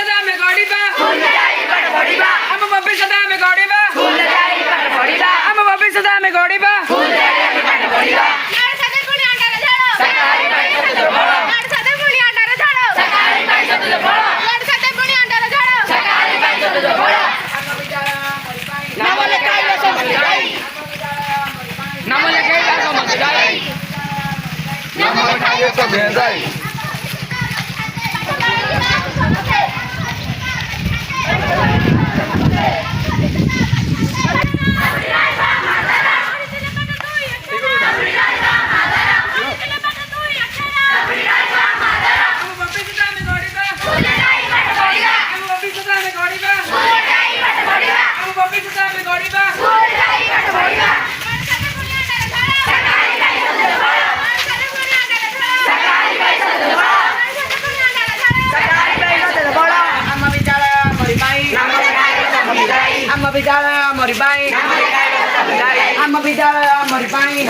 सदा में गौड़ीबा फूल जाई पट पड़ीबा हम बब्बी सदा में गौड़ीबा फूल जाई पट पड़ीबा हम बब्बी सदा में गौड़ीबा फूल जाई पट पड़ीबा लाड सादे पुणी अंडारा झाड़ो सकाळी पाहिजे तुझं फळ लाड सादे पुणी अंडारा झाड़ो सकाळी पाहिजे तुझं फळ लाड सादे पुणी अंडारा झाड़ो सकाळी पाहिजे तुझं फळ नाम लेखाई असो मत जाई नाम लेखाई असो मत जाई नाम लेखाई असो मत जाई Amma bidala mori bai. Amma bidala mori bai.